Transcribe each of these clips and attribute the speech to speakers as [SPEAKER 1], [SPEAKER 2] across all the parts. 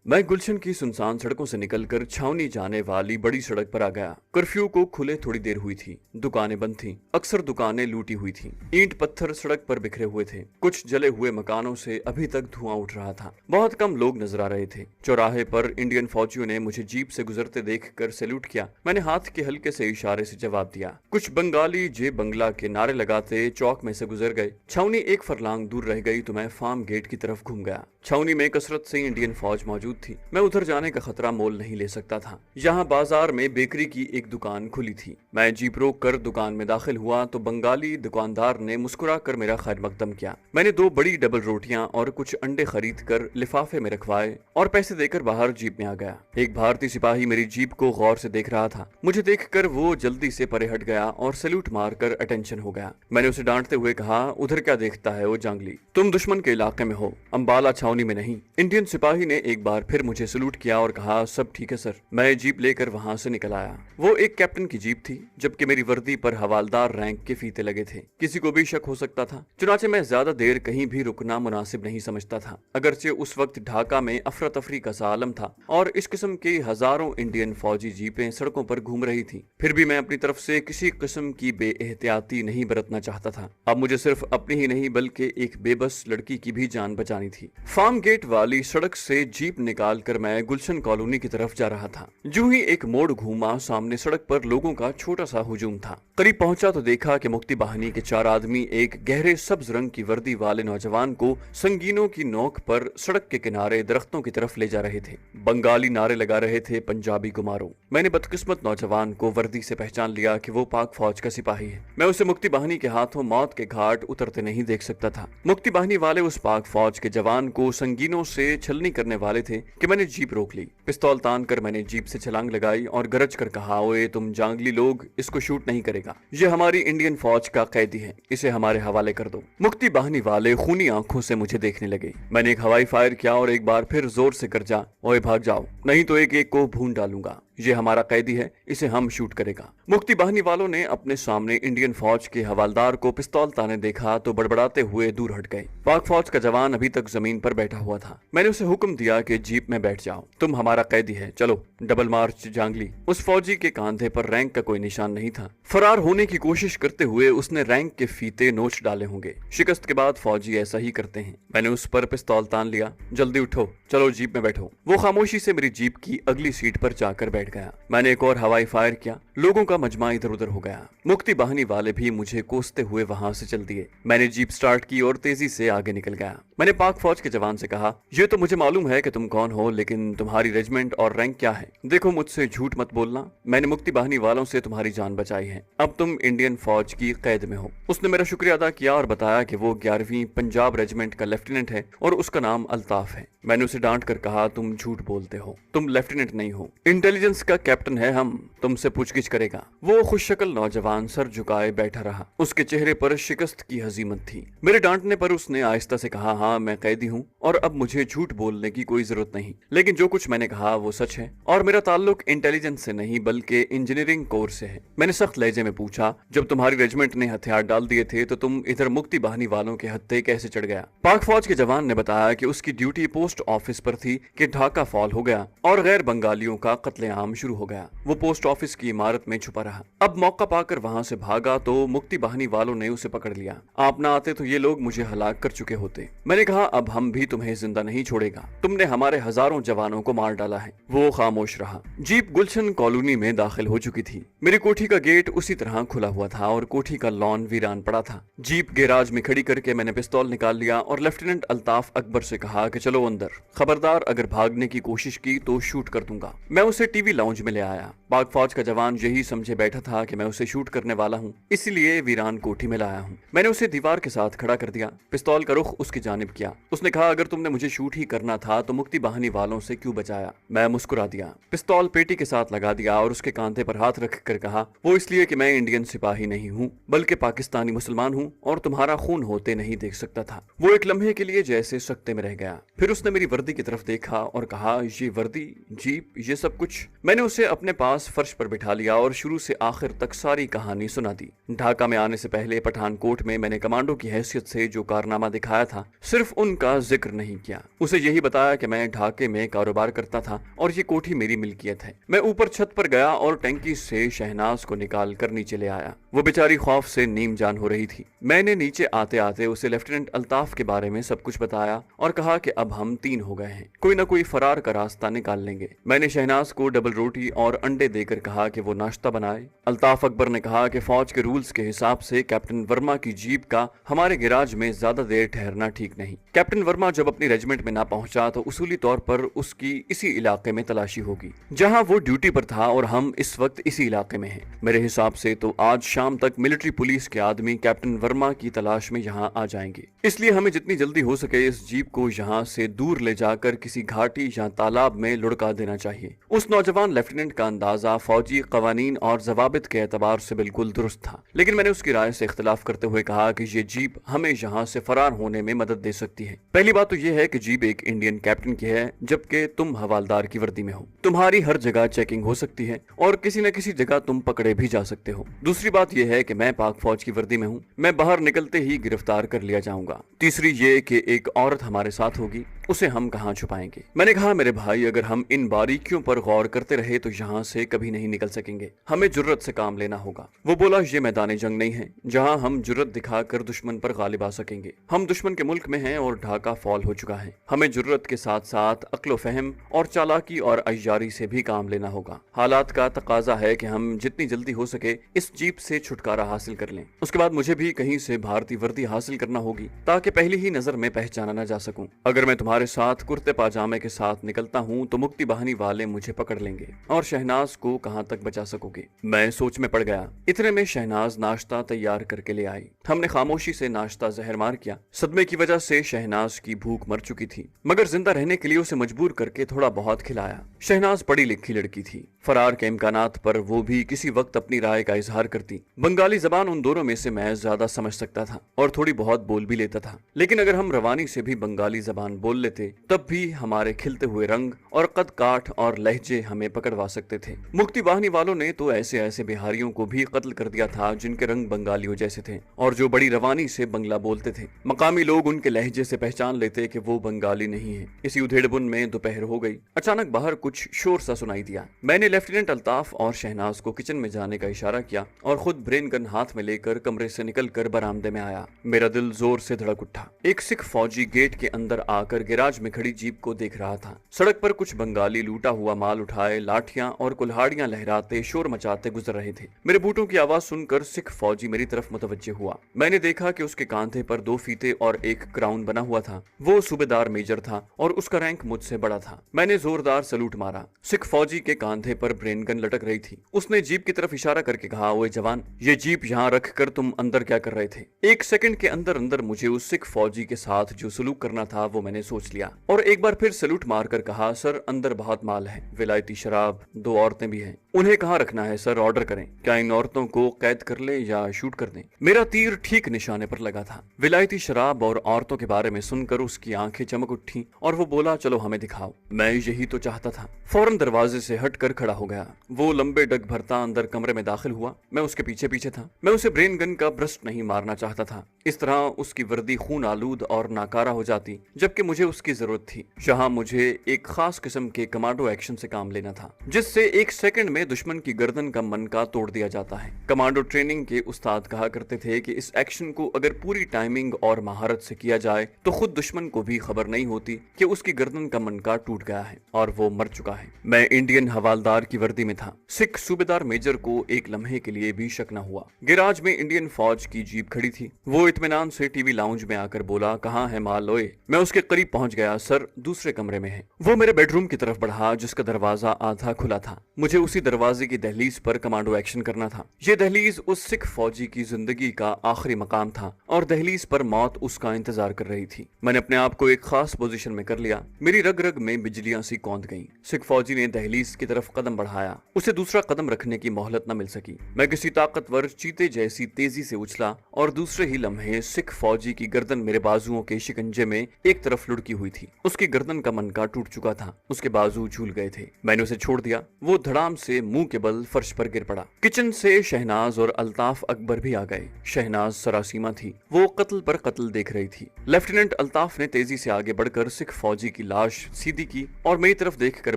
[SPEAKER 1] मैं गुलशन की सुनसान सड़कों से निकलकर छावनी जाने वाली बड़ी सड़क पर आ गया। कर्फ्यू को खुले थोड़ी देर हुई थी। दुकानें बंद थीं। अक्सर दुकानें लूटी हुई थीं। ईंट पत्थर सड़क पर बिखरे हुए थे। कुछ जले हुए मकानों से अभी तक धुआं उठ रहा था। बहुत कम लोग नजर आ रहे थे। चौराहे पर इंडियन फौजियों ने मुझे जीप से गुजरते देखकर सैल्यूट किया। मैंने हाथ के हल्के से इशारे से जवाब दिया। कुछ बंगाली जे बंगला के नारे लगाते चौक में से गुजर गए। छावनी एक फरलांग दूर रह गई तो मैं फार्म गेट की तरफ घूम गया। छावनी में कसरत से इंडियन फौज मौजूद थी। मैं उधर जाने का खतरा मोल नहीं ले सकता था। यहाँ बाजार में बेकरी की एक दुकान खुली थी। मैं जीप रोक कर दुकान में दाखिल हुआ तो बंगाली दुकानदार ने मुस्कुरा कर मेरा खैर मकदम किया। मैंने 2 बड़ी डबल रोटियां और कुछ अंडे खरीद कर लिफाफे में रखवाए और पैसे देकर बाहर जीप में आ गया। एक भारतीय सिपाही मेरी जीप को गौर से देख रहा था। मुझे देखकर वो जल्दी से परे हट गया और सैल्यूट मारकर अटेंशन हो गया। मैंने उसे डांटते हुए कहा, उधर क्या देखता है वो जांगली, तुम दुश्मन के इलाके में हो, अंबाला छावनी में नहीं। इंडियन सिपाही ने एक बार फिर मुझे सलूट किया और कहा, सब ठीक है सर। मैं जीप लेकर वहां से निकल आया। वो एक कैप्टन की जीप थी, जबकि मेरी वर्दी पर हवालदार रैंक के फीते लगे थे। किसी को भी शक हो सकता था। चुनाचे मैं ज्यादा देर कहीं भी रुकना मुनासिब नहीं समझता था। अगरचे उस वक्त ढाका में अफरा तफरी का सा आलम था और इस किस्म की हजारों इंडियन फौजी जीपें सड़कों पर घूम रही थी। फिर भी मैं अपनी तरफ से किसी किस्म की बेएहतियाती नहीं बरतना चाहता था। अब मुझे सिर्फ अपनी ही नहीं बल्कि एक बेबस लड़की की भी जान बचानी थी। फार्म गेट वाली सड़क से जीप निकाल कर मैं गुलशन कॉलोनी की तरफ जा रहा था। जो ही एक मोड़ घूमा, सामने सड़क पर लोगों का छोटा सा हुजूम था। करीब पहुंचा तो देखा कि मुक्ति बाहिनी के 4 आदमी एक गहरे सब्ज रंग की वर्दी वाले नौजवान को संगीनों की नोक पर सड़क के किनारे दरख्तों की तरफ ले जा रहे थे। बंगाली नारे लगा रहे थे, पंजाबी को मारो। मैंने बदकिस्मत नौजवान को वर्दी से पहचान लिया कि वो पाक फौज का सिपाही है। मैं उसे मुक्ति बाहिनी के हाथों मौत के घाट उतरते नहीं देख सकता था। मुक्ति बाहिनी वाले उस पाक फौज के जवान को संगीनों से छलनी करने वाले थे कि मैंने जीप रोक ली। पिस्तौल तान कर मैंने जीप से छलांग लगाई और गरज कर कहा, ओए तुम जांगली लोग, इसको शूट नहीं करेगा। ये हमारी इंडियन फौज का कैदी है, इसे हमारे हवाले कर दो। मुक्ति बाहिनी वाले खूनी आंखों से मुझे देखने लगे। मैंने एक हवाई फायर किया और एक बार फिर जोर से गरजा, ओए भाग जाओ, नहीं तो एक एक को भून डालूंगा। ये हमारा कैदी है, इसे हम शूट करेगा। मुक्ति बाहिनी वालों ने अपने सामने इंडियन फौज के हवालदार को पिस्तौल ताने देखा तो बड़बड़ाते हुए दूर हट गए। पाक फौज का जवान अभी तक जमीन पर बैठा हुआ था। मैंने उसे हुक्म दिया कि जीप में बैठ जाओ, तुम हमारा कैदी है, चलो। डबल मार्च जांगली। उस फौजी के कांधे पर रैंक का कोई निशान नहीं था। फरार होने की कोशिश करते हुए उसने रैंक के फीते नोच डाले होंगे। शिकस्त के बाद फौजी ऐसा ही करते हैं। मैंने उस पर पिस्तौल तान लिया, जल्दी उठो, चलो जीप में बैठो। वो खामोशी से मेरी जीप की अगली सीट पर जाकर बैठ गया। मैंने एक और हवाई फायर किया। लोगों का मजमा इधर उधर हो गया। मुक्ति बाहिनी वाले भी मुझे कोसते हुए वहां से चल दिए। मैंने जीप स्टार्ट की और तेजी से आगे निकल गया। मैंने पाक फौज के जवान से कहा, ये तो मुझे मालूम है कि तुम कौन हो, लेकिन तुम्हारी रेजिमेंट और रैंक क्या है? देखो, मुझसे झूठ मत बोलना। मैंने मुक्ति बाहिनी वालों से तुम्हारी जान बचाई है। अब तुम इंडियन फौज की कैद में हो। उसने मेरा शुक्रिया अदा किया और बताया कि वो 11वीं पंजाब रेजिमेंट का लेफ्टिनेंट है और उसका नाम अल्ताफ है। मैंने उसे डांट कर कहा, तुम झूठ बोलते हो, तुम लेफ्टिनेंट नहीं हो, इंटेलिजेंस का कैप्टन है हम, तुमसे पूछगिछ करेगा। वो खुशशक्ल नौजवान सर झुकाए बैठा रहा। उसके चेहरे पर शिकस्त की हजीमत थी। मेरे डांटने पर उसने आहिस्ता से कहा, हाँ मैं कैदी हूँ और अब मुझे झूठ बोलने की कोई जरूरत नहीं, लेकिन जो कुछ मैंने कहा वो सच है और मेरा ताल्लुक इंटेलिजेंस से नहीं बल्कि इंजीनियरिंग कोर से है। मैंने सख्त लहजे में पूछा, जब तुम्हारी रेजिमेंट ने हथियार डाल दिए थे तो तुम इधर मुक्ति बाहिनी वालों के हत्थे कैसे चढ़ गया? पाक फौज के जवान ने बताया कि उसकी ड्यूटी पोस्ट ऑफिस पर थी कि ढाका फॉल हो गया और गैर बंगालियों का कत्लेआम शुरू हो गया। वो पोस्ट ऑफिस की इमारत में छुपा रहा। अब मौका पाकर वहां से भागा तो मुक्ति बाहिनी वालों ने उसे पकड़ लिया। आप ना आते तो ये लोग मुझे हलाक कर चुके होते। मैंने कहा, अब हम भी तुम्हें जिंदा नहीं छोड़ेगा, तुमने हमारे हजारों जवानों को मार डाला है। वो खामोश रहा। जीप गुलशन कॉलोनी में दाखिल हो चुकी थी। मेरी कोठी का गेट उसी तरह खुला हुआ था और कोठी का लॉन वीरान पड़ा था। जीप गैराज में खड़ी करके मैंने पिस्तौल निकाल लिया और लेफ्टिनेंट अल्ताफ अकबर से कहा कि चलो अंदर, खबरदार अगर भागने की कोशिश की तो शूट कर दूंगा। मैं उसे टीवी लाउंज में ले आया। पाक फौज का जवान यही समझे बैठा था कि मैं उसे शूट करने वाला हूँ, इसलिए वीरान कोठी में लाया हूँ। मैंने उसे दीवार के साथ खड़ा कर दिया, पिस्तौल का रुख उसकी जानिब किया। उसने कहा, अगर तुमने मुझे शूट ही करना था तो मुक्ति बाहिनी वालों से क्यों बचाया? मैं मुस्कुरा दिया, पिस्तौल पेटी के साथ लगा दिया और उसके कांधे पर हाथ रख कर कहा, वो इसलिए कि मैं इंडियन सिपाही नहीं हूँ बल्कि पाकिस्तानी मुसलमान हूँ और तुम्हारा खून होते नहीं देख सकता था। वो एक लम्हे के लिए जैसे सकते में रह गया। फिर उसने मेरी वर्दी की तरफ देखा और कहा, ये वर्दी, जीप, ये सब कुछ? मैंने उसे अपने पास फर्श पर बिठा लिया और शुरू से आखिर तक सारी कहानी सुना दी। ढाका में आने से पहले पठानकोट में मैंने कमांडो की हैसियत से जो कारनामा दिखाया था, सिर्फ उनका जिक्र नहीं किया। उसे यही बताया कि मैं ढाके में कारोबार करता था और ये कोठी मेरी मिल्कियत है। मैं ऊपर छत पर गया और टंकी से शहनाज को निकाल कर नीचे ले आया। वो बेचारी खौफ से नीम जान हो रही थी। मैंने नीचे आते आते उसे लेफ्टिनेंट अल्ताफ के बारे में सब कुछ बताया और कहा कि अब हम 3 हो गए हैं, कोई ना कोई फरार का रास्ता निकाल लेंगे। मैंने शहनाज को डबल रोटी और अंडे देकर कहा कि वो नाश्ता बनाए। अल्ताफ अकबर ने कहा कि फौज के रूल्स के हिसाब से कैप्टन वर्मा की जीप का हमारे गैराज में ज्यादा देर ठहरना ठीक नहीं। कैप्टन वर्मा जब अपनी रेजिमेंट में ना पहुंचा तो उसूली तौर पर उसकी इसी इलाके में तलाशी होगी जहां वो ड्यूटी पर था और हम इस वक्त इसी इलाके में हैं। मेरे हिसाब से तो आज शाम तक मिलिट्री पुलिस के आदमी कैप्टन वर्मा की तलाश में यहाँ आ जाएंगे, इसलिए हमें जितनी जल्दी हो सके इस जीप को यहाँ से दूर ले जाकर किसी घाटी या तालाब में लुढ़का देना चाहिए। उस नौजवान लेफ्टिनेंट का अंदाजा फौजी कवानीन और जवाबित के एतबार से बिल्कुल दुरुस्त था, लेकिन मैंने उसकी राय से इख्तिलाफ करते हुए कहा कि ये जीप हमें यहाँ से फरार होने में मदद दे सकती है। पहली बात तो यह है कि जीप एक इंडियन कैप्टन की है, जबकि तुम हवालदार की वर्दी में हो। तुम्हारी हर जगह चेकिंग हो सकती है और किसी न किसी जगह तुम पकड़े भी जा सकते हो। दूसरी बात यह है कि मैं पाक फौज की वर्दी में हूँ, मैं बाहर निकलते ही गिरफ्तार कर लिया जाऊंगा। तीसरी ये कि एक औरत हमारे साथ होगी, उसे हम कहाँ छुपाएंगे। मैंने कहा मेरे भाई, अगर हम इन बारीकियों पर गौर करते रहे तो यहाँ से कभी नहीं निकल सकेंगे, हमें जुर्रत से काम लेना होगा। वो बोला ये मैदान जंग नहीं है जहाँ हम जुर्रत दिखाकर दुश्मन पर गालिब आ सकेंगे। हम दुश्मन के मुल्क में हैं और ढाका फॉल हो चुका है। हमें जुर्रत के साथ साथ अक्लो फहम और चालाकी और अय्यारी से भी काम लेना होगा। हालात का तकाजा है कि हम जितनी जल्दी हो सके इस जीप से छुटकारा हासिल कर लें। उसके बाद मुझे भी कहीं से भारतीय वर्दी हासिल करना होगी ताकि पहली ही नजर में पहचाना न जा सकूं। अगर मैं तुम्हारे साथ कुर्ते पाजामे के साथ निकलता हूँ तो मुक्ति बाहिनी वाले मुझे पकड़ लेंगे और शहनाज को कहाँ तक बचा सकोगे। मैं सोच में पड़ गया। इतने में शहनाज नाश्ता तैयार करके ले आई। हमने खामोशी से नाश्ता जहर मार किया। सदमे की वजह से शहनाज की भूख मर चुकी थी, मगर जिंदा रहने के लिए उसे मजबूर करके थोड़ा बहुत खिलाया। शहनाज पढ़ी लिखी लड़की थी। फरार के इम्कानात पर वो भी किसी वक्त अपनी राय का इजहार करती। बंगाली जबान उन दोनों में से मैं ज्यादा समझ सकता था और थोड़ी बहुत बोल भी लेता था, लेकिन अगर हम रवानी से भी बंगाली जबान बोल लेते तब भी हमारे खिलते हुए रंग और कद काठ और लहजे हमें पकड़वा सकते थे। मुक्ति बाहिनी वालों ने तो ऐसे ऐसे बिहारियों को भी कत्ल कर दिया था जिनके रंग बंगालियों जैसे थे और जो बड़ी रवानी से बंगला बोलते थे। मकामी लोग उनके लहजे से पहचान लेते कि वो बंगाली नहीं है। इसी उधेड़बुन में दोपहर हो गई। अचानक बाहर कुछ शोर सा सुनाई दिया। मैंने लेफ्टिनेंट अल्ताफ और शहनाज को किचन में जाने का इशारा किया और खुद ब्रेन गन हाथ में लेकर कमरे से निकलकर बरामदे में आया। मेरा दिल जोर से धड़क उठा। एक सिख फौजी गेट के अंदर आकर गैराज में खड़ी जीप को देख रहा था। सड़क पर कुछ बंगाली लूटा हुआ माल उठाए लाठियां और कुल्हाड़ियां लहराते शोर मचाते गुजर रहे थे। मेरे बूटों की आवाज सुनकर सिख फौजी मेरी तरफ मुतवज्जे हुआ। मैंने देखा कि उसके कांधे पर 2 फीते और एक क्राउन बना हुआ था। वो सूबेदार मेजर था और उसका रैंक मुझसे बड़ा था। मैंने जोरदार सलूट मारा। सिख फौजी के कांधे पर ब्रेन गन लटक रही थी। उसने जीप की तरफ इशारा करके कहा, ओए जवान, ये जीप यहाँ रख कर तुम अंदर क्या कर रहे थे? 1 सेकंड के अंदर अंदर मुझे उस सिख फौजी के साथ जो सलूक करना था वो मैंने सोच लिया और एक बार फिर सलूट मारकर कहा, सर अंदर बहुत माल है, विलायती शराब, 2 औरतें भी हैं। उन्हें कहाँ रखना है सर? ऑर्डर करें। क्या इन औरतों को कैद कर ले या शूट कर दें? मेरा तीर ठीक निशाने पर लगा था। विलायती शराब और औरतों के बारे में सुनकर उसकी आंखें चमक उठी और वो बोला, चलो हमें दिखाओ। मैं यही तो चाहता था। फौरन दरवाजे से हटकर खड़ा हो गया। वो लंबे डग भरता अंदर कमरे में दाखिल हुआ। मैं उसके पीछे पीछे था। मैं उसे ब्रेन गन का ब्रस्ट नहीं मारना चाहता था। इस तरह उसकी वर्दी खून आलूद और नाकारा हो जाती, जबकि मुझे उसकी जरूरत थी। जहां मुझे एक खास किस्म के कमांडो एक्शन से काम लेना था, जिससे 1 सेकंड में दुश्मन की गर्दन का मनका तोड़ दिया जाता है। कमांडो ट्रेनिंग के उस्ताद कहा करते थे कि इस एक्शन को अगर पूरी टाइमिंग और महारत से किया जाए तो खुद दुश्मन को भी खबर नहीं होती कि उसकी गर्दन का मनका टूट गया है और वो मर चुका है। मैं इंडियन हवालदार की वर्दी में था। सिख सूबेदार मेजर को एक लम्हे के लिए भी शक न हुआ। गैराज में इंडियन फौज की जीप खड़ी थी। वो इत्मीनान से टीवी लाउंज में आकर बोला, कहाँ है माल लोए? मैं उसके करीब पहुंच गया। सर दूसरे कमरे में है। वो मेरे बेडरूम की तरफ बढ़ा जिसका दरवाजा आधा खुला था। मुझे उसी दरवाजे की दहलीज पर कमांडो एक्शन करना था। ये दहलीज उस सिख फौजी की जिंदगी का आखिरी मकाम था और दहलीज पर मौत उसका इंतजार कर रही थी। मैंने अपने आप को एक खास पोजीशन में कर लिया। मेरी रग रग में बिजलियां सी कौंध गईं। सिख फौजी ने दहलीज की तरफ कदम बढ़ाया। उसे दूसरा कदम रखने की मोहलत न मिल सकी। मैं किसी ताकतवर चीते जैसी तेजी से उछला और दूसरे ही लम्हे सिख फौजी की गर्दन मेरे बाजुओं के शिकंजे में एक तरफ लुढ़की लटकी हुई थी। उसकी गर्दन का मनका टूट चुका था, उसके बाजू झूल गए थे। मैंने उसे छोड़ दिया। वो धड़ाम से मुंह के बल फर्श पर गिर पड़ा। किचन से शहनाज और अल्ताफ अकबर भी आ गए। शहनाज सरासीमा थी, वो कत्ल पर कत्ल देख रही थी। लेफ्टिनेंट अल्ताफ ने तेजी से आगे बढ़कर सिख फौजी की लाश सीधी की और मेरी तरफ देखकर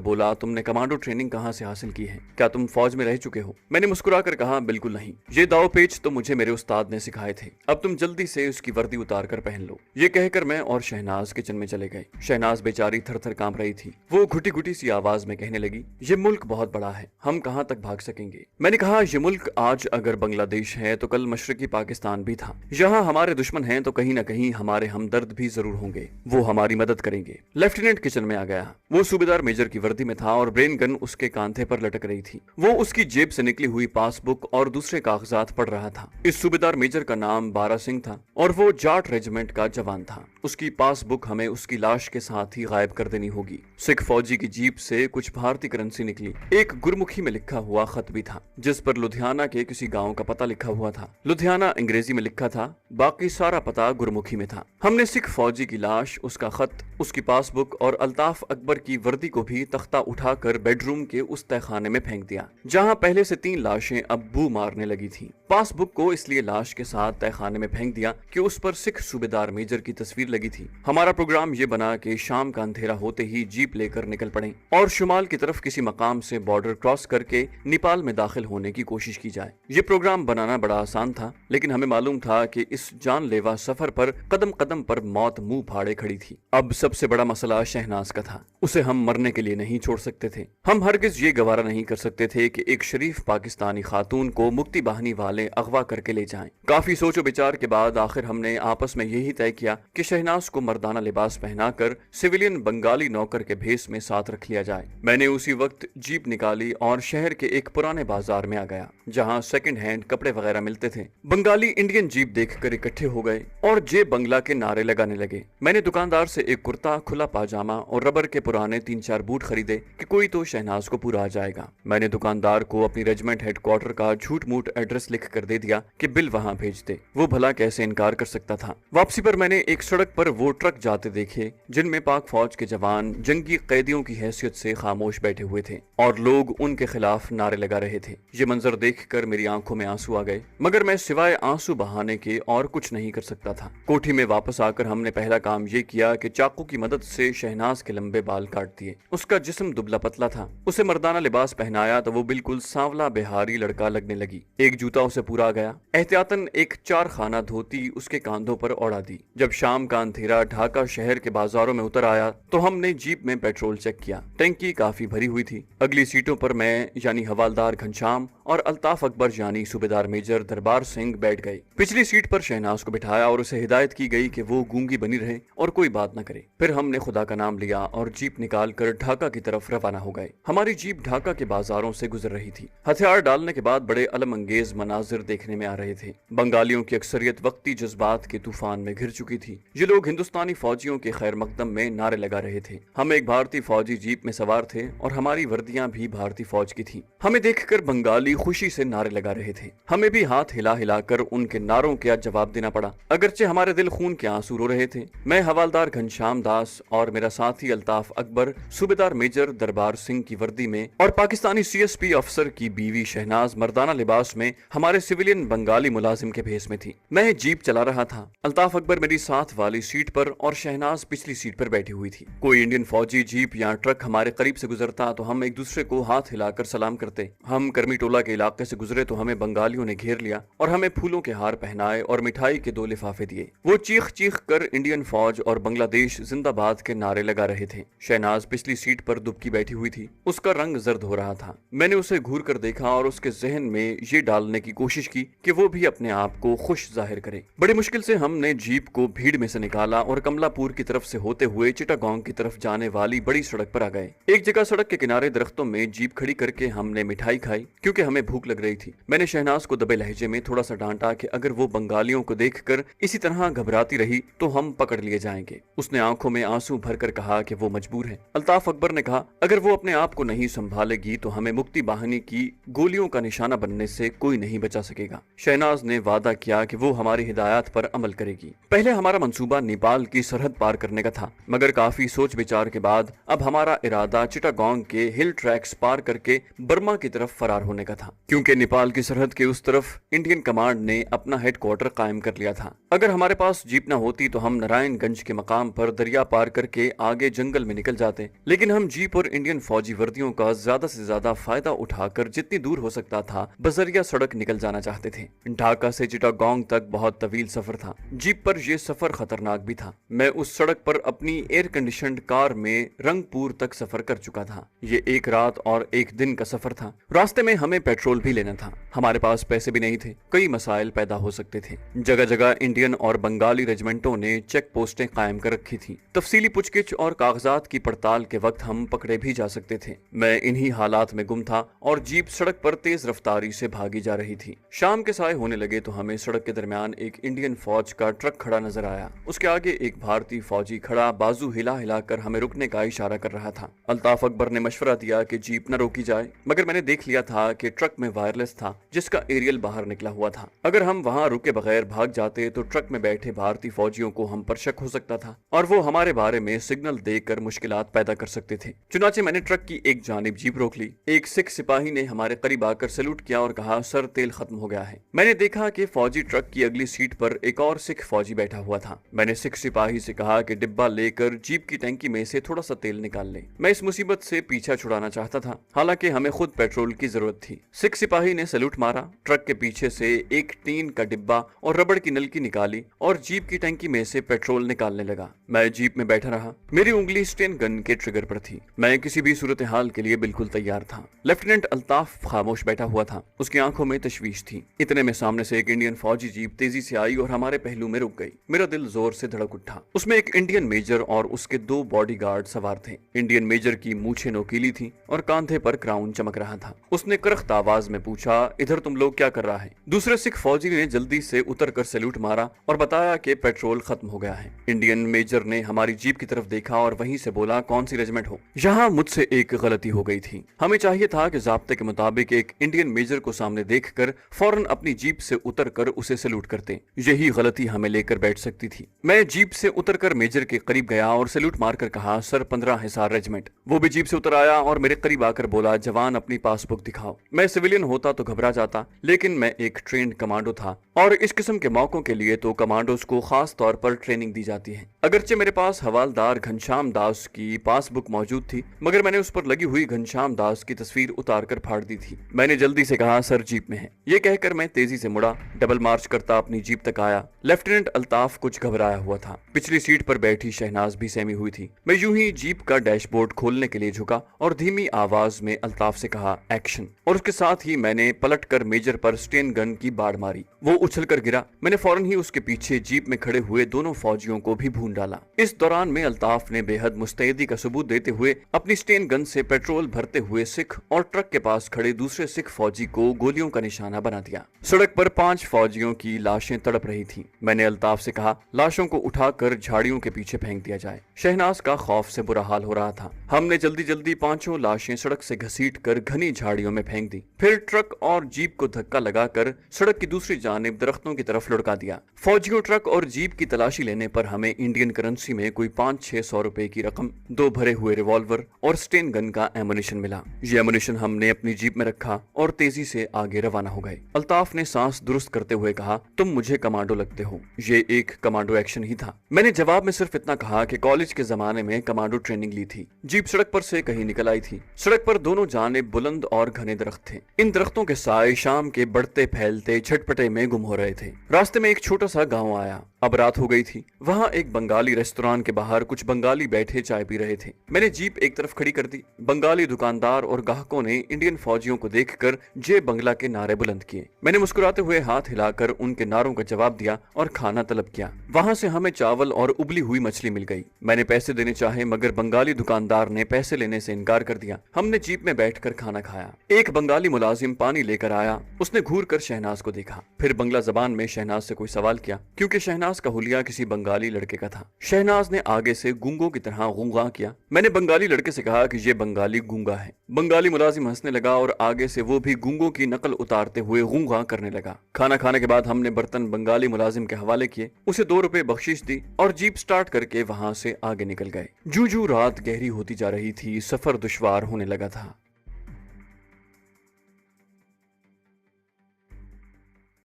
[SPEAKER 1] बोला, तुमने कमांडो ट्रेनिंग कहाँ से हासिल की है? क्या तुम फौज में रह चुके हो? मैंने मुस्कुराकर कहा, बिल्कुल नहीं। ये दाव पेच तो मुझे मेरे उस्ताद ने सिखाए थे। अब तुम जल्दी से उसकी वर्दी उतार कर पहन लो। ये कहकर मैं और शहनाज किचन में चले गए। शहनाज बेचारी थर थर कांप रही थी। वो घुटी घुटी सी आवाज में कहने लगी, ये मुल्क बहुत बड़ा है, हम कहाँ तक भाग सकेंगे? मैंने कहा, ये मुल्क आज अगर बांग्लादेश है तो कल मशरकी पाकिस्तान भी था। यहाँ हमारे दुश्मन हैं तो कहीं न कहीं हमारे हमदर्द भी जरूर होंगे, वो हमारी मदद करेंगे। लेफ्टिनेंट किचन में आ गया। वो सूबेदार मेजर की वर्दी में था और ब्रेन गन उसके कांधे पर लटक रही थी। वो उसकी जेब से निकली हुई पासबुक और दूसरे कागजात पढ़ रहा था। इस सूबेदार मेजर का नाम बारा सिंह था और वो जाट रेजिमेंट का जवान था। उसकी पासबुक हमें उसकी लाश के साथ ही गायब कर देनी होगी। सिख फौजी की जीप से कुछ भारतीय करेंसी निकली। एक गुरमुखी में लिखा हुआ खत भी था, जिस पर लुधियाना के किसी गांव का पता लिखा हुआ था। लुधियाना अंग्रेजी में लिखा था, बाकी सारा पता गुरमुखी में था। हमने सिख फौजी की लाश, उसका खत, उसकी पासबुक और अल्ताफ अकबर की वर्दी को भी तख्ता उठाकर बेडरूम के उस तहखाने में फेंक दिया, जहां पहले से 3 लाशें अब बू मारने लगी थीं। पासबुक को इसलिए लाश के साथ तहखाने में फेंक दिया कि उस पर सिख सूबेदार मेजर की तस्वीर लगी थी। हमारा प्रोग्राम ये बना कि शाम का अंधेरा होते ही जीप लेकर निकल पड़े और शुमाल की तरफ किसी मकाम से बॉर्डर क्रॉस करके नेपाल में दाखिल होने की कोशिश की जाए। ये प्रोग्राम बनाना बड़ा आसान था, लेकिन हमें मालूम था कि इस जानलेवा सफर पर कदम कदम पर मौत मुंह फाड़े खड़ी थी। अब सबसे बड़ा मसला शहनाज का था। उसे हम मरने के लिए नहीं छोड़ सकते थे। हम हरगिज ये गवारा नहीं कर सकते थे कि एक शरीफ पाकिस्तानी खातून को मुक्ति बाहिनी वाले अगवा करके ले जाएं। काफी सोचो विचार के बाद आखिर हमने आपस में यही तय किया कि शहनाज को मर्दाना लिबास पहनाकर सिविलियन बंगाली नौकर के भेस में साथ रख लिया जाए। मैंने उसी वक्त जीप निकाली और शहर के एक पुराने बाजार में आ गया, जहां सेकंड हैंड कपड़े वगैरह मिलते थे। बंगाली इंडियन जीप देखकर इकट्ठे हो गए और जे बंगला के नारे लगाने लगे। मैंने दुकानदार से एक कुर्ता, खुला पाजामा और रबर के पुराने 3-4 बूट खरीदे कि कोई तो शहनाज को पूरा आ जाएगा। मैंने दुकानदार को अपनी रेजिमेंट हेडक्वार्टर का झूठ मूठ एड्रेस लिख कर दे दिया कि बिल वहां भेज दे। वो भला कैसे इनकार कर सकता था। वापसी पर मैंने एक सड़क पर वो ट्रक जाते देखे जिनमें पाक फौज के जवान जंगी कैदियों की हैसियत से खामोश बैठे हुए थे और लोग उनके खिलाफ नारे लगा रहे थे। ये मंजर देखकर मेरी आंखों में आंसू आ गए, मगर मैं सिवाय आंसू बहाने के और कुछ नहीं कर सकता था। कोठी में वापस आकर हमने पहला काम ये किया कि चाकू की मदद से शहनाज के लंबे बाल काट दिए। उसका जिस्म दुबला पतला था। उसे मर्दाना लिबास पहनाया तो वो बिल्कुल सांवला बिहारी लड़का लगने लगी। एक जूता उसे पूरा आ गया। एहतियातन एक 4 खाना धोती उसके कांधों पर ओढ़ा दी। जब शाम का अंधेरा ढाका शहर के बाजारों में उतर आया तो हमने जीप में पेट्रोल चेक किया। टैंकी काफी भरी हुई थी। अगली सीटों पर मैं यानी हवालदार घनश्याम और अल्ताफ अकबर यानी सूबेदार मेजर दरबार सिंह बैठ गए। पिछली सीट पर शहनाज को बिठाया और उसे हिदायत की गई कि वो गूंगी बनी रहे और कोई बात न करे। फिर हमने खुदा का नाम लिया और जीप निकाल कर ढाका की तरफ रवाना हो गए। हमारी जीप ढाका के बाजारों से गुजर रही थी। हथियार डालने के बाद बड़े अलम अंगेज मनाजिर देखने में आ रहे थे। बंगालियों की अक्सरियत वक्ती जज्बात के तूफान में घिर चुकी थी। ये लोग हिंदुस्तानी फौजियों के खैर मकदम में नारे लगा रहे थे। हम एक भारतीय फौजी जीप में सवार थे और हमारी वर्दियां भी भारतीय फौज की थी। हमें देखकर बंगाली खुशी से नारे लगा रहे थे। हमें भी हाथ हिला हिलाकर उनके नारों का जवाब देना पड़ा, अगरचे हमारे दिल खून के आंसू रो रहे थे। मैं हवालदार घनश्याम दास और मेरा साथी अल्ताफ अकबर सूबेदार मेजर दरबार सिंह की वर्दी में और पाकिस्तानी CSP अफसर की बीवी शहनाज मर्दाना लिबास में हमारे सिविलियन बंगाली मुलाजिम के भेस में थी। मैं जीप चला रहा था। अल्ताफ अकबर मेरी साथ वाली सीट पर और शहनाज पिछली सीट पर बैठी हुई थी। कोई इंडियन फौजी जीप या ट्रक हमारे करीब से गुजरता तो हम एक दूसरे को हाथ हिलाकर सलाम करते। हम करमी टोला के इलाके से गुजरे तो हमें बंगालियों ने घेर लिया और हमें फूलों के हार पहनाए और मिठाई के 2 लिफाफे दिए। वो चीख चीख कर इंडियन फौज और बांग्लादेश जिंदाबाद के नारे लगा रहे थे। शहनाज पिछली सीट पर दुबकी बैठी हुई थी। उसका रंग जर्द हो रहा था। मैंने उसे घूर कर देखा और उसके जहन में ये डालने की कोशिश की कि वो भी अपने आप को खुश जाहिर करे। बड़ी मुश्किल से हमने जीप को भीड़ में से निकाला और कमलापुर की तरफ से होते हुए चिटागोंग की तरफ जाने वाली बड़ी सड़क पर आ गए। एक जगह सड़क के किनारे दरख्तों में जीप खड़ी करके हमने मिठाई खाई, क्योंकि हमें भूख लग रही थी। मैंने शहनाज को दबे लहजे में थोड़ा सा डांटा कि अगर वो बंगालियों को देखकर इसी तरह घबराती रही तो हम पकड़ लिए जाएंगे। उसने आंखों में आंसू भरकर कहा कि वो मजबूर है। अल्ताफ अकबर ने कहा, अगर वो अपने आप को नहीं संभालेगी तो हमें मुक्ति बाहिनी की गोलियों का निशाना बनने से कोई नहीं बचा सकेगा। शहनाज ने वादा किया कि वो हमारी हिदायत पर अमल करेगी। पहले हमारा मंसूबा नेपाल की सरहद पार करने का था, मगर काफी सोच विचार के बाद अब हमारा इरादा चिटागोंग के हिल ट्रैक्स पार करके बर्मा की तरफ फरार होने का था, क्योंकि नेपाल की सरहद के उस तरफ इंडियन कमांड ने अपना हेडक्वार्टर कायम कर लिया था। अगर हमारे पास जीप न होती तो हम नारायणगंज के मकाम पर दरिया पार करके आगे जंगल में निकल जाते, लेकिन हम जीप और इंडियन फौजी वर्दियों का ज्यादा से ज्यादा फायदा उठाकर जितनी दूर हो सकता था बजरिया सड़क निकल जाना चाहते थे। ढाका से चिटागोंग तक बहुत तवील सफर था। जीप पर यह सफर खतरनाक भी था। मैं उस सड़क पर अपनी एयर कंडीशनड कार में रंगपुर तक सफर कर चुका था। ये एक रात और एक दिन का सफर था। रास्ते में हमें पेट्रोल भी लेना था। हमारे पास पैसे भी नहीं थे। कई मसाइल पैदा हो सकते थे। जगह जगह इंडियन और बंगाली रेजिमेंटों ने चेक पोस्टें कायम कर रखी थी। तफसीली पूछगिछ और कागजात की पड़ताल के वक्त हम पकड़े भी जा सकते थे। मैं इन्हीं हालात में गुम था और जीप सड़क पर तेज रफ्तारी से भागी जा रही थी। शाम के साय होने लगे तो हमें सड़क के दरमियान एक इंडियन फौज का ट्रक खड़ा नजर आया। उसके आगे एक भारतीय फौजी खड़ा बाजू हिला हिलाकर हमें रुकने का इशारा कर रहा था। अल्ताफ अकबर ने मशवरा दिया कि जीप न रोकी जाए, मगर मैंने देख लिया था कि ट्रक में वायरलेस था जिसका एरियल बाहर निकला हुआ था। अगर हम वहां रुके बगैर भाग जाते तो ट्रक में बैठे भारतीय फौजियों को हम पर शक हो सकता था और वो हमारे बारे में सिग्नल देकर मुश्किलात पैदा कर सकते थे। चुनाचे मैंने ट्रक की एक जानिब जीप रोक ली। एक सिख सिपाही ने हमारे करीब आकर सैल्यूट किया और कहा, सर तेल खत्म हो गया है। मैंने देखा कि फौजी ट्रक की अगली सीट पर एक और सिख फौजी बैठा हुआ था। मैंने सिख सिपाही से कहा कि डिब्बा लेकर जीप की टंकी में से थोड़ा सा तेल निकाल ले। मैं इस मुसीबत से पीछा छुड़ाना चाहता था, हालांकि हमें खुद पेट्रोल की जरूरत थी। सिख सिपाही ने सैल्यूट मारा, ट्रक के पीछे से एक टीन का डिब्बा और रबड़ की नलकी निकाली और जीप की टंकी में से पेट्रोल निकालने लगा। मैं जीप में बैठा रहा। मेरी उंगली स्टेन गन के ट्रिगर पर थी। मैं किसी भी सूरत हाल के लिए बिल्कुल तैयार था। लेफ्टिनेंट अल्ताफ खामोश बैठा हुआ था। उसकी आंखों में तशवीश थी। इतने में सामने से एक इंडियन फौजी जीप तेजी से आई और हमारे पहलू में रुक गई। मेरा दिल जोर से धड़क उठा। उसमें एक इंडियन मेजर और उसके 2 बॉडीगार्ड सवार थे। इंडियन मेजर की मूछें नोकीली थी और कांधे पर क्राउन चमक रहा था। उसने करख्त आवाज में पूछा, इधर तुम लोग क्या कर रहा है? दूसरे सिख फौजी ने जल्दी से उतर कर सैल्यूट मारा और बताया कि पेट्रोल खत्म हो गया है। इंडियन मेजर ने हमारी जीप की तरफ देखा और वहीं से बोला, कौन सी रेजिमेंट हो? यहाँ मुझसे एक गलती हो गई थी। हमें चाहिए था कि ज़ाब्ते के मुताबिक एक इंडियन मेजर को सामने देखकर फौरन अपनी जीप से उतरकर उसे सैल्यूट करते। यही गलती हमें लेकर बैठ सकती थी। मैं जीप से उतरकर मेजर के करीब गया और सैल्यूट मारकर कहा, सर 15 हिसार रेजिमेंट। वो भी जीप से उतर आया और मेरे करीब आकर बोला, जवान अपनी पासबुक दिखाओ। मैं सिविलियन होता तो घबरा जाता, लेकिन मैं एक ट्रेंड कमांडो था और इस किस्म के मौकों के लिए तो कमांडोज को खास तौर पर ट्रेनिंग दी जाती है। अगरचे मेरे पास हवालदार घनश्याम दास की पासबुक मौजूद थी, मगर मैंने उस पर लगी हुई घनश्याम दास की तस्वीर उतार कर फाड़ दी थी। मैंने जल्दी से कहा, सर जीप में है। ये कहकर मैं तेजी से मुड़ा, डबल मार्च करता अपनी जीप तक आया। लेफ्टिनेंट अल्ताफ कुछ घबराया हुआ था। पिछली सीट पर बैठी शहनाज भी सहमी हुई थी। मैं यूं ही जीप का डैशबोर्ड खोलने के लिए झुका और धीमी आवाज में अल्ताफ से कहा, एक्शन। और उसके साथ ही मैंने पलट कर मेजर पर स्टेन गन की बाड़ मारी। वो उछल कर गिरा। मैंने फौरन ही उसके पीछे जीप में खड़े हुए दोनों फौजियों को भी भून डाला। इस दौरान में अल्ताफ ने बेहद मुस्तैदी का सबूत देते हुए अपनी स्टेन गन से पेट्रोल भरते हुए सिख और ट्रक के पास खड़े दूसरे सिख फौजी को गोलियों का निशाना बना दिया। सड़क पर 5 फौजियों की लाशें तड़प रही थीं। मैंने अल्ताफ से कहा, लाशों को उठाकर झाड़ियों के पीछे फेंक दिया जाए। शहनाज का खौफ से बुरा हाल हो रहा था। हमने जल्दी जल्दी 5 लाशें सड़क से घसीट कर घनी झाड़ियों में फेंक दी। फिर ट्रक और जीप को धक्का लगाकर सड़क की दूसरी जानिब दरख्तों की तरफ लुढ़का दिया। फौजियों, ट्रक और जीप की तलाशी लेने पर हमें इंडियन करेंसी में कोई 500-600 रुपए की रकम, 2 भरे हुए रिवॉल्वर और स्टेन गन का एमुनिशन मिला। ये एमुनिशन हमने अपनी जीप में रखा और तेजी से आगे रवाना हो गए। अल्ताफ ने सांस दुरुस्त करते हुए कहा, तुम मुझे कमांडो लगते हो। ये एक कमांडो एक्शन ही था। मैंने जवाब में सिर्फ इतना कहा कि कॉलेज के जमाने में कमांडो ट्रेनिंग ली थी। जीप सड़क पर से कहीं निकल आई थी। सड़क पर दोनों जानिब बुलंद और घने दरख्त थे। इन दरख्तों के साए शाम के बढ़ते फैलते छटपटे में गुम हो रहे थे। रास्ते में एक छोटा सा गांव आया। अब रात हो गई थी। वहां एक बंगाली रेस्टोरेंट के बाहर कुछ बंगाली बैठे चाय पी रहे थे। मैंने जीप एक तरफ खड़ी कर दी। बंगाली दुकानदार और ग्राहकों ने इंडियन फौजियों को देखकर जय बंगला के नारे बुलंद किए। मैंने मुस्कुराते हुए हाथ हिलाकर उनके नारों का जवाब दिया और खाना तलब किया। वहां से हमें चावल और उबली हुई मछली मिल गई। मैंने पैसे देने चाहे मगर बंगाली दुकानदार ने पैसे लेने से इनकार कर दिया। हमने जीप में बैठकर खाना खाया। एक बंगाली मुलाजिम पानी लेकर आया। उसने घूर कर शहनाज को देखा, फिर बंगला जबान में शहनाज से कोई सवाल किया, क्योंकि शहनाज का हुलिया किसी बंगाली लड़के का था। शहनाज ने आगे से गूंगों की तरह गूंगा किया। मैंने बंगाली लड़के से कहा कि ये बंगाली गूंगा है। बंगाली मुलाजिम हंसने लगा और आगे से वो भी गूंगों की नकल उतारते हुए गूंगा करने लगा। खाना खाने के बाद हमने बर्तन बंगाली मुलाजिम के हवाले किए, उसे 2 रुपए बख्शीश दी और जीप स्टार्ट करके वहां से आगे निकल गए। जू जू रात गहरी होती जा रही थी, सफर दुश्वार होने लगा था।